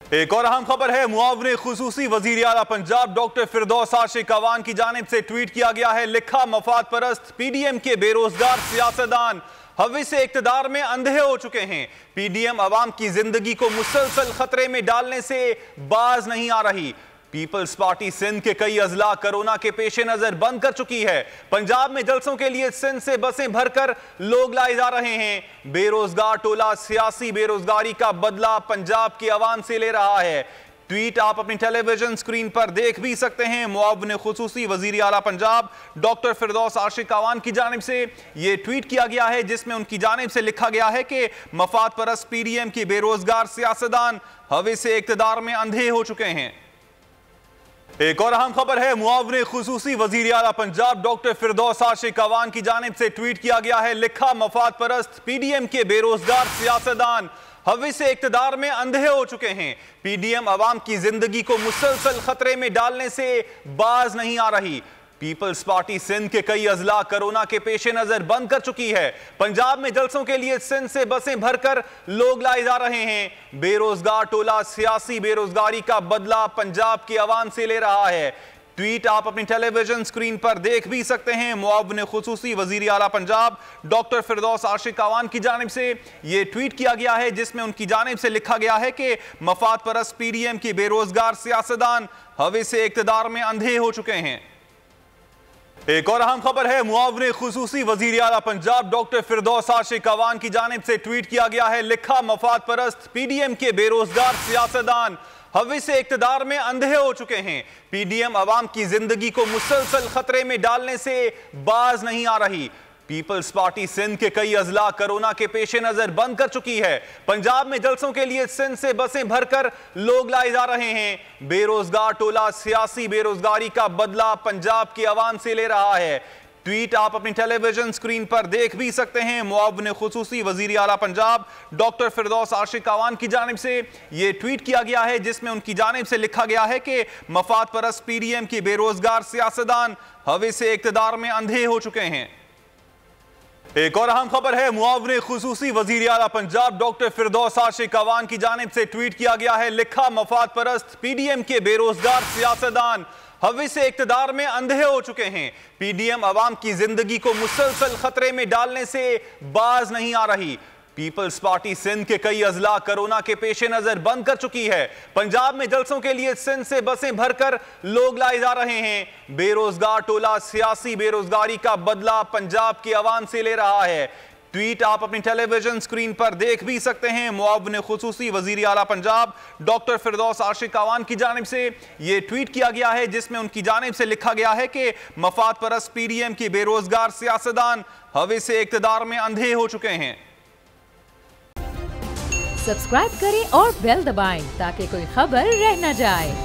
एक और अहम खबर है। मुआवने खुसूसी वजीर आला पंजाब डॉक्टर फिरदौस आशिक अवान की जानिब से ट्वीट किया गया है। लिखा, मफाद परस्त पीडीएम के बेरोजगार सियासतदान हविस से इक्तदार में अंधे हो चुके हैं। पीडीएम अवाम की जिंदगी को मुसलसल खतरे में डालने से बाज नहीं आ रही। पीपल्स पार्टी सिंध के कई अजला कोरोना के पेश नजर बंद कर चुकी है। पंजाब में जलसों के लिए सिंध से बसें भरकर लोग लाए जा रहे हैं। बेरोजगार टोला सियासी बेरोजगारी का बदला पंजाब की आवाम से ले रहा है। ट्वीट आप अपनी टेलीविजन स्क्रीन पर देख भी सकते हैं। मुआवने खुसूसी वजीर आला पंजाब डॉक्टर फिरदौस आशिक अवान की जानिब से यह ट्वीट किया गया है, जिसमें उनकी जानिब से लिखा गया है कि मफाद परस्त पीडीएम के बेरोजगार सियासतदान हविस से इक्तदार में अंधे हो चुके हैं। एक और अहम खबर है। मुआवने खुसूसी वजीर आला पंजाब डॉक्टर फिरदौस आशिक अवान की जानिब से ट्वीट किया गया है। लिखा, मफाद परस्त पीडीएम के बेरोजगार सियासतदान हविस से इक्तदार में अंधे हो चुके हैं। पीडीएम अवाम की जिंदगी को मुसलसल खतरे में डालने से बाज नहीं आ रही। पीपल्स पार्टी सिंध के कई अजला कोरोना के पेश नजर बंद कर चुकी है। पंजाब में जलसों के लिए सिंध से बसें भरकर लोग लाए जा रहे हैं। बेरोजगार टोला सियासी बेरोजगारी का बदला पंजाब की आवाम से ले रहा है। ट्वीट आप अपनी टेलीविजन स्क्रीन पर देख भी सकते हैं। मुआवने खुसूसी वजीर आला पंजाब डॉक्टर फिरदौस आशिक अवान की जानिब से यह ट्वीट किया गया है, जिसमें उनकी जानिब से लिखा गया है कि मफाद परस्त पीडीएम की बेरोजगार सियासतदान हविस से इक्तदार में अंधे हो चुके हैं। एक और अहम खबर है। मुआवने खुसूसी वजीर आला पंजाब डॉक्टर फिरदौस आशिक अवान की जानिब से ट्वीट किया गया है। लिखा, मफाद परस्त पीडीएम के बेरोजगार सियासतदान हविस से इक्तदार में अंधे हो चुके हैं। पीडीएम अवाम की जिंदगी को मुसलसल खतरे में डालने से बाज नहीं आ रही। पीपल्स पार्टी सिंध के कई अजला कोरोना के पेश नजर बंद कर चुकी है। पंजाब में जलसों के लिए सिंध से बसें भरकर लोग लाए जा रहे हैं। बेरोजगार टोला सियासी बेरोजगारी का बदला पंजाब की आवाम से ले रहा है। ट्वीट आप अपनी टेलीविजन स्क्रीन पर देख भी सकते हैं। मुआवने खुसूसी वजीर आला पंजाब डॉक्टर फिरदौस आशिक अवान की जानिब से यह ट्वीट किया गया है, जिसमें उनकी जानिब से लिखा गया है कि मफाद परस्त पीडीएम की बेरोजगार सियासतदान हविस से इक्तदार में अंधे हो चुके हैं। एक और अहम खबर है। मुआवने खुसूसी वजीर आला पंजाब डॉक्टर फिरदौस आशिक अवान की जानिब से ट्वीट किया गया है। लिखा, मफाद परस्त पीडीएम के बेरोजगार सियासतदान हविस से इक्तदार में अंधे हो चुके हैं। पीडीएम अवाम की जिंदगी को मुसलसल खतरे में डालने से बाज नहीं आ रही। पीपल्स पार्टी सिंध के कई अजला कोरोना के पेश नजर बंद कर चुकी है। पंजाब में जलसों के लिए सिंध से बसें भरकर लोग लाए जा रहे हैं। बेरोजगार टोला सियासी बेरोजगारी का बदला पंजाब की आवाम से ले रहा है। ट्वीट आप अपनी टेलीविजन स्क्रीन पर देख भी सकते हैं। मुआवने खुसूसी वजीर आला पंजाब डॉक्टर फिरदौस आशिक अवान की जानिब से यह ट्वीट किया गया है, जिसमें उनकी जानिब से लिखा गया है कि मफाद परस्त पीडीएम की बेरोजगार सियासतदान हविस से इक्तदार में अंधे हो चुके हैं। सब्सक्राइब करें और बेल दबाएं ताकि कोई खबर रह न जाए।